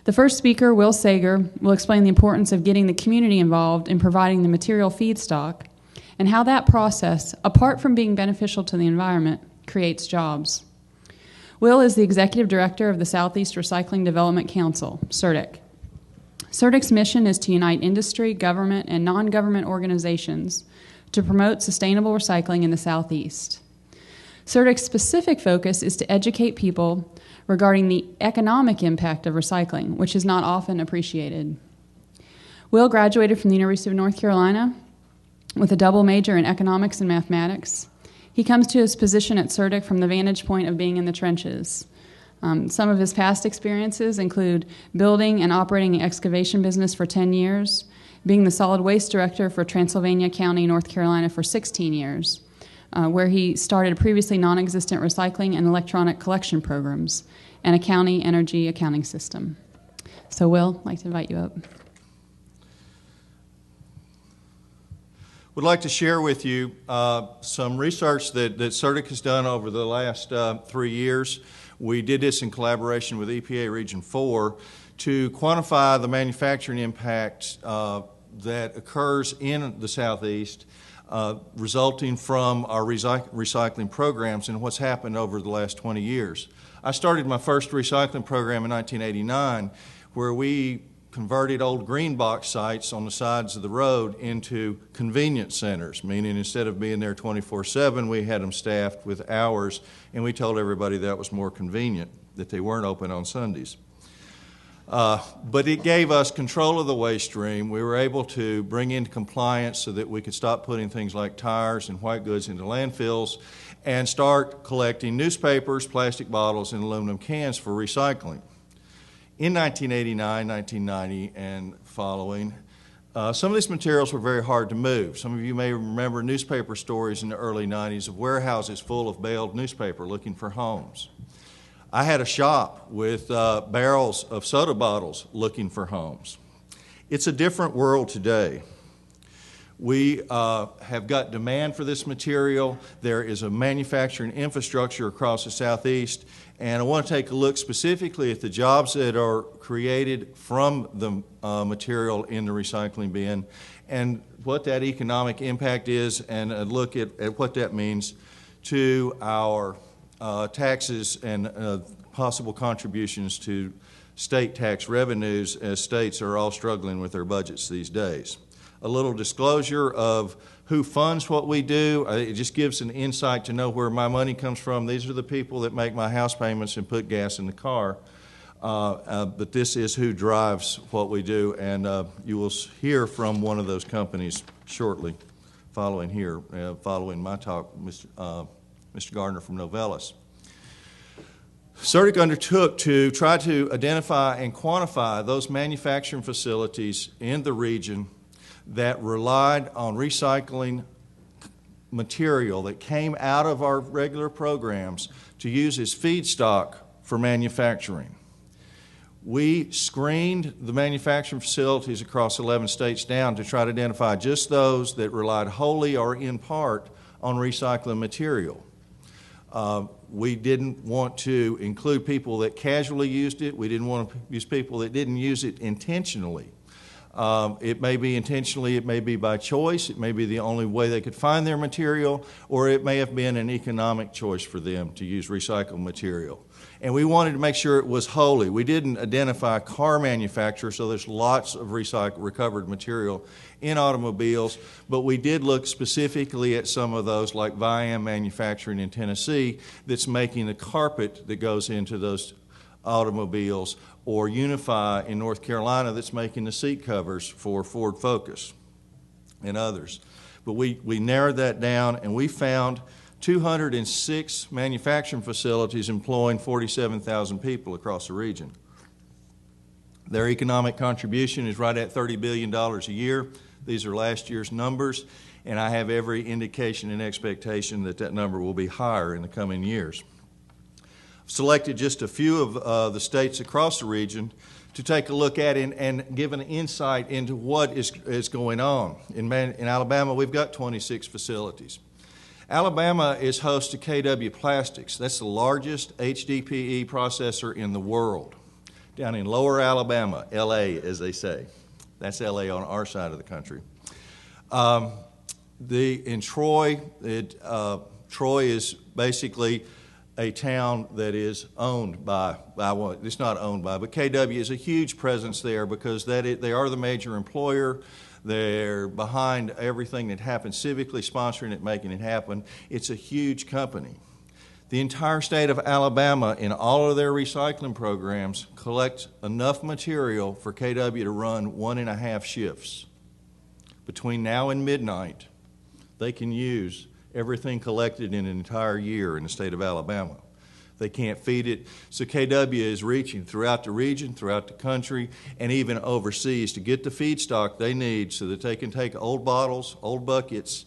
The first speaker, Will Sagar, will explain the importance of getting the community involved in providing the material feedstock and how that process, apart from being beneficial to the environment, creates jobs. Will is the Executive Director of the Southeast Recycling Development Council, SERDC. SERDC's mission is to unite industry, government, and non-government organizations to promote sustainable recycling in the Southeast. SERDC's specific focus is to educate people regarding the economic impact of recycling, which is not often appreciated. Will graduated from the University of North Carolina with a double major in economics and mathematics. He comes to his position at SERDC from the vantage point of being in the trenches. Some of his past experiences include building and operating an excavation business for 10 years, being the solid waste director for Transylvania County, North Carolina for 16 years, where he started previously non-existent recycling and electronic collection programs and a county energy accounting system. So Will, I'd like to invite you up. Would like to share with you some research that SERDC has done over the last 3 years. We did this in collaboration with EPA Region 4 to quantify the manufacturing impact that occurs in the Southeast resulting from our recycling programs and what's happened over the last 20 years. I started my first recycling program in 1989 where we converted old green box sites on the sides of the road into convenience centers, meaning instead of being there 24/7, we had them staffed with hours, and we told everybody that was more convenient, that they weren't open on Sundays. But it gave us control of the waste stream. We were able to bring into compliance so that we could stop putting things like tires and white goods into landfills and start collecting newspapers, plastic bottles, and aluminum cans for recycling. In 1989, 1990, and following, some of these materials were very hard to move. Some of you may remember newspaper stories in the early 90s of warehouses full of baled newspaper looking for homes. I had a shop with barrels of soda bottles looking for homes. It's a different world today. We have got demand for this material. There is a manufacturing infrastructure across the Southeast, and I want to take a look specifically at the jobs that are created from the material in the recycling bin and what that economic impact is, and a look at what that means to our taxes and possible contributions to state tax revenues as states are all struggling with their budgets these days. A little disclosure of who funds what we do. It just gives an insight to know where my money comes from. These are the people that make my house payments and put gas in the car. But this is who drives what we do, and you will hear from one of those companies shortly following here, following my talk, Mr. Gardner from Novellis. SERDC undertook to try to identify and quantify those manufacturing facilities in the region that relied on recycling material that came out of our regular programs to use as feedstock for manufacturing. We screened the manufacturing facilities across 11 states down to try to identify just those that relied wholly or in part on recycling material. We didn't want to include people that casually used it. We didn't want to use people that didn't use it intentionally. It may be intentionally, it may be by choice, it may be the only way they could find their material, or it may have been an economic choice for them to use recycled material. And we wanted to make sure it was wholly. We didn't identify a car manufacturer, so there's lots of recovered material in automobiles, but we did look specifically at some of those, like Viam Manufacturing in Tennessee, that's making the carpet that goes into those automobiles, or Unify in North Carolina that's making the seat covers for Ford Focus and others. But we narrowed that down, and we found 206 manufacturing facilities employing 47,000 people across the region. Their economic contribution is right at $30 billion a year. These are last year's numbers, and I have every indication and expectation that that number will be higher in the coming years. Selected just a few of the states across the region to take a look at and give an insight into what is going on. In Alabama, we've got 26 facilities. Alabama is host to KW Plastics. That's the largest HDPE processor in the world. down in Lower Alabama, L.A., as they say. That's L.A. on our side of the country. In Troy, Troy is basically a town that is owned by it's not owned by, but KW is a huge presence there because they are the major employer. They're behind everything that happens civically, sponsoring it, making it happen. It's a huge company. The entire state of Alabama, in all of their recycling programs, collects enough material for KW to run 1.5 shifts. Between now and midnight, they can use everything collected in an entire year in the state of Alabama. They can't feed it. So KW is reaching throughout the region, throughout the country, and even overseas to get the feedstock they need so that they can take old bottles, old buckets,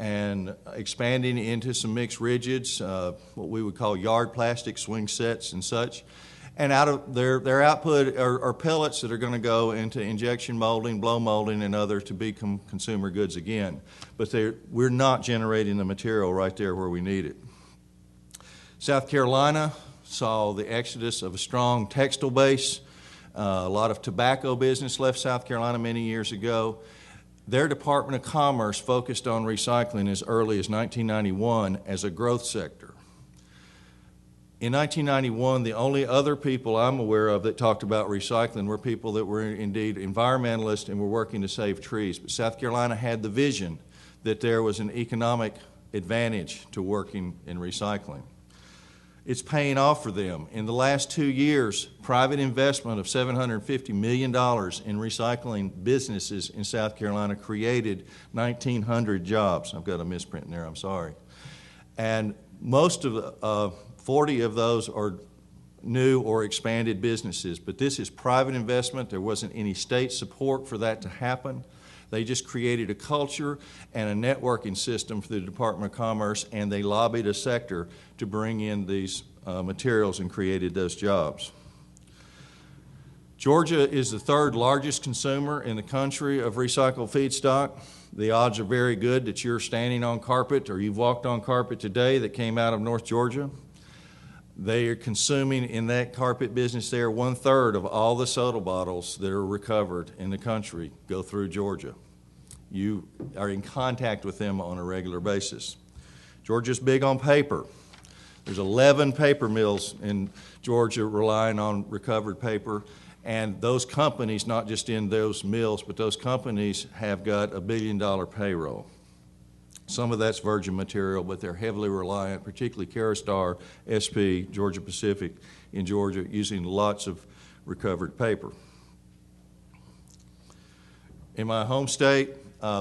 and expanding into some mixed rigids, what we would call yard plastic, swing sets and such. And out of their output are pellets that are going to go into injection molding, blow molding, and other to become consumer goods again. But we're not generating the material right there where we need it. South Carolina saw the exodus of a strong textile base. A lot of tobacco business left South Carolina many years ago. Their Department of Commerce focused on recycling as early as 1991 as a growth sector. In 1991, the only other people I'm aware of that talked about recycling were people that were indeed environmentalists and were working to save trees. But South Carolina had the vision that there was an economic advantage to working in recycling. It's paying off for them. In the last 2 years, private investment of $750 million in recycling businesses in South Carolina created 1,900 jobs. I've got a misprint in there, I'm sorry. And most of the 40 of those are new or expanded businesses, but this is private investment. There wasn't any state support for that to happen. They just created a culture and a networking system for the Department of Commerce, and they lobbied a sector to bring in these materials and created those jobs. Georgia is the third largest consumer in the country of recycled feedstock. The odds are very good that you're standing on carpet or you've walked on carpet today that came out of North Georgia. They are consuming in that carpet business there 1/3 of all the soda bottles that are recovered in the country go through Georgia. You are in contact with them on a regular basis. Georgia's big on paper. There's 11 paper mills in Georgia relying on recovered paper, and those companies, not just in those mills, but those companies have got $1 billion payroll. Some of that's virgin material, but they're heavily reliant, particularly Caraustar, SP, Georgia Pacific in Georgia, using lots of recovered paper. In my home state,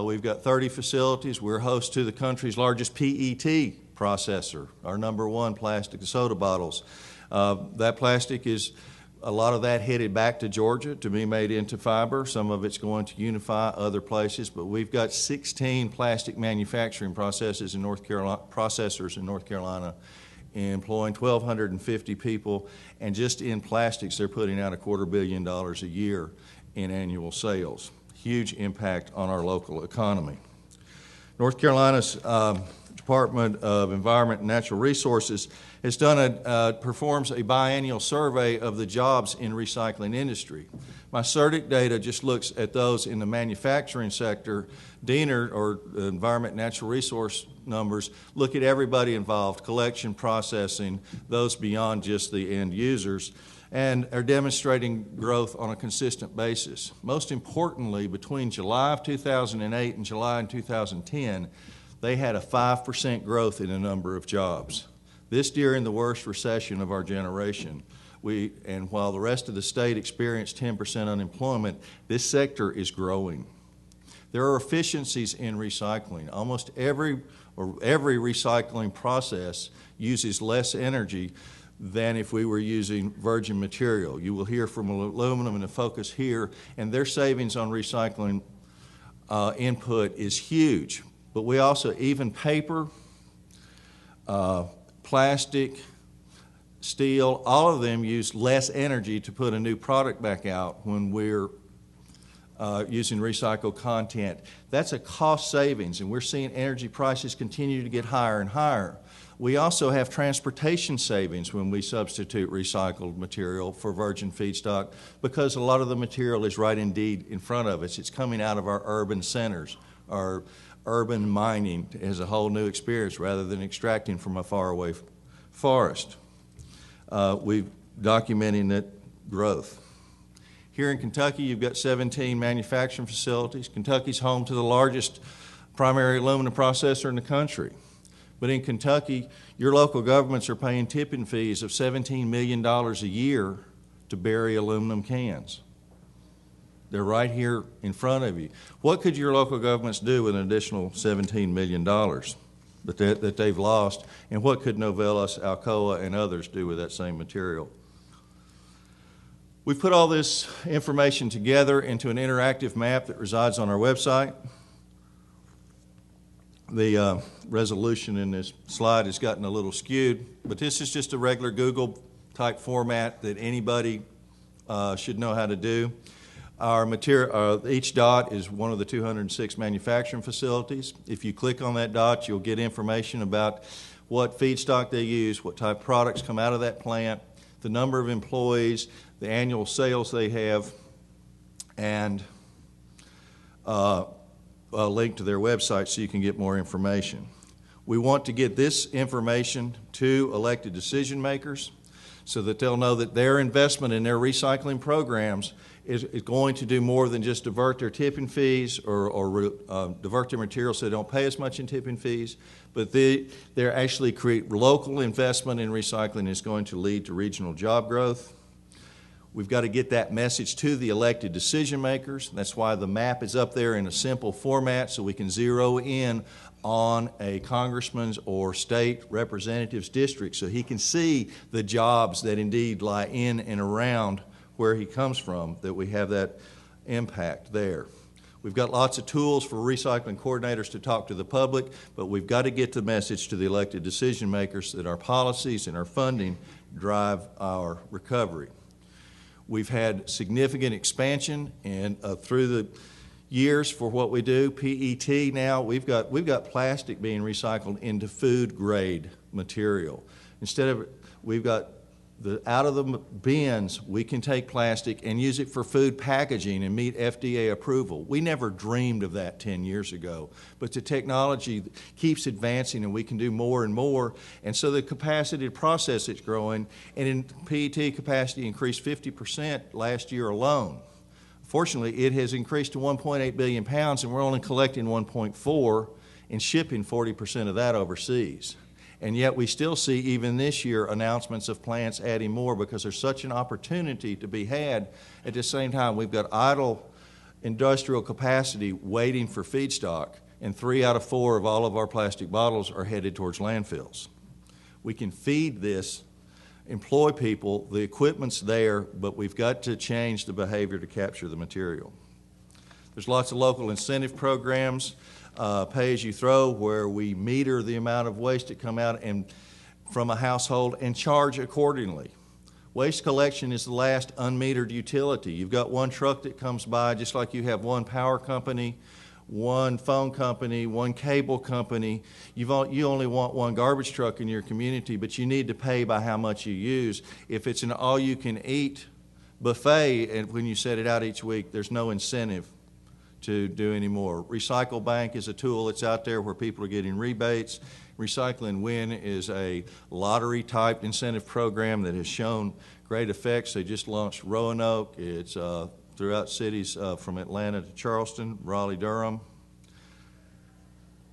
we've got 30 facilities. We're host to the country's largest PET processor, our #1 plastic soda bottles. That plastic is, a lot of that headed back to Georgia to be made into fiber. Some of it's going to Unify other places, but we've got 16 plastic manufacturing processors in North Carolina, employing 1,250 people, and just in plastics they're putting out $250 million a year in annual sales. Huge impact on our local economy. North Carolina's Department of Environment and Natural Resources has performs a biennial survey of the jobs in recycling industry. My SERDC data just looks at those in the manufacturing sector. DENR, or Environment and Natural Resource numbers, look at everybody involved, collection, processing, those beyond just the end users, and are demonstrating growth on a consistent basis. Most importantly, between July of 2008 and July of 2010, they had a 5% growth in the number of jobs. This during the worst recession of our generation. And while the rest of the state experienced 10% unemployment, this sector is growing. There are efficiencies in recycling. Almost every recycling process uses less energy than if we were using virgin material. You will hear from aluminum and the focus here, and their savings on recycling input is huge. But we also, even paper, plastic, steel, all of them use less energy to put a new product back out when we're using recycled content. That's a cost savings, and we're seeing energy prices continue to get higher and higher. We also have transportation savings when we substitute recycled material for virgin feedstock because a lot of the material is right indeed in front of us. It's coming out of our urban centers. Our urban mining is a whole new experience rather than extracting from a faraway forest. We're documenting that growth. Here in Kentucky, you've got 17 manufacturing facilities. Kentucky's home to the largest primary aluminum processor in the country. But in Kentucky, your local governments are paying tipping fees of $17 million a year to bury aluminum cans. They're right here in front of you. What could your local governments do with an additional $17 million that they've lost? And what could Novelis, Alcoa, and others do with that same material? We've put all this information together into an interactive map that resides on our website. The resolution in this slide has gotten a little skewed, but this is just a regular Google-type format that anybody should know how to do. Our material, each dot is one of the 206 manufacturing facilities. If you click on that dot, you'll get information about what feedstock they use, what type of products come out of that plant, the number of employees, the annual sales they have, and a link to their website so you can get more information. We want to get this information to elected decision makers so that they'll know that their investment in their recycling programs is going to do more than just divert their tipping fees or divert their materials so they don't pay as much in tipping fees, but they're actually create local investment in recycling is going to lead to regional job growth. We've got to get that message to the elected decision makers. That's why the map is up there in a simple format so we can zero in on a congressman's or state representative's district so he can see the jobs that indeed lie in and around where he comes from, that we have that impact there. We've got lots of tools for recycling coordinators to talk to the public, but we've got to get the message to the elected decision makers that our policies and our funding drive our recovery. We've had significant expansion and through the years for what we do. PET now, we've got plastic being recycled into food grade material. Instead of, we've got out of the bins, we can take plastic and use it for food packaging and meet FDA approval. We never dreamed of that 10 years ago, but the technology keeps advancing and we can do more and more, and so the capacity to process is growing, and in PET capacity increased 50% last year alone. Fortunately, it has increased to 1.8 billion pounds, and we're only collecting 1.4 and shipping 40% of that overseas. And yet we still see, even this year, announcements of plants adding more because there's such an opportunity to be had. At the same time, we've got idle industrial capacity waiting for feedstock, and 3 out of 4 of all of our plastic bottles are headed towards landfills. We can feed this, employ people, the equipment's there, but we've got to change the behavior to capture the material. There's lots of local incentive programs. Pay as you throw, where we meter the amount of waste that come out and from a household and charge accordingly. Waste collection is the last unmetered utility. You've got one truck that comes by, just like you have one power company, one phone company, one cable company. You only want one garbage truck in your community, but you need to pay by how much you use. If it's an all-you-can-eat buffet, and when you set it out each week, there's no incentive to do any more. Recycle Bank is a tool that's out there where people are getting rebates. Recycling Win is a lottery-type incentive program that has shown great effects. They just launched Roanoke. It's throughout cities from Atlanta to Charleston, Raleigh, Durham.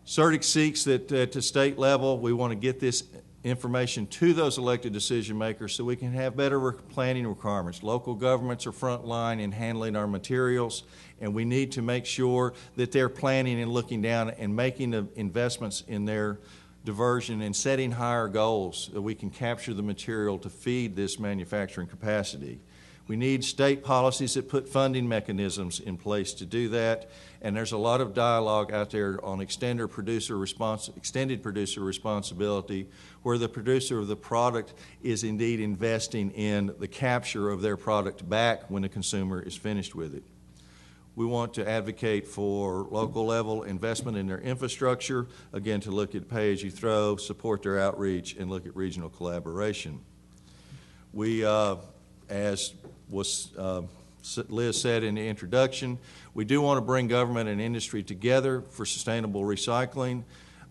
SERDC seeks that at the state level, we want to get this information to those elected decision makers so we can have better planning requirements. Local governments are frontline in handling our materials, and we need to make sure that they're planning and looking down and making the investments in their diversion and setting higher goals that we can capture the material to feed this manufacturing capacity. We need state policies that put funding mechanisms in place to do that, and there's a lot of dialogue out there on extended producer responsibility, where the producer of the product is indeed investing in the capture of their product back when the consumer is finished with it. We want to advocate for local level investment in their infrastructure, again, to look at pay-as-you-throw, support their outreach, and look at regional collaboration. We, as was Liz said in the introduction, we do want to bring government and industry together for sustainable recycling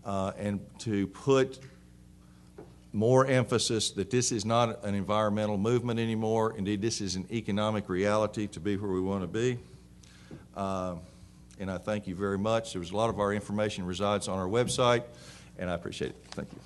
and to put more emphasis that this is not an environmental movement anymore. Indeed, this is an economic reality to be where we want to be. And I thank you very much. There was a lot of our information resides on our website, and I appreciate it. Thank you.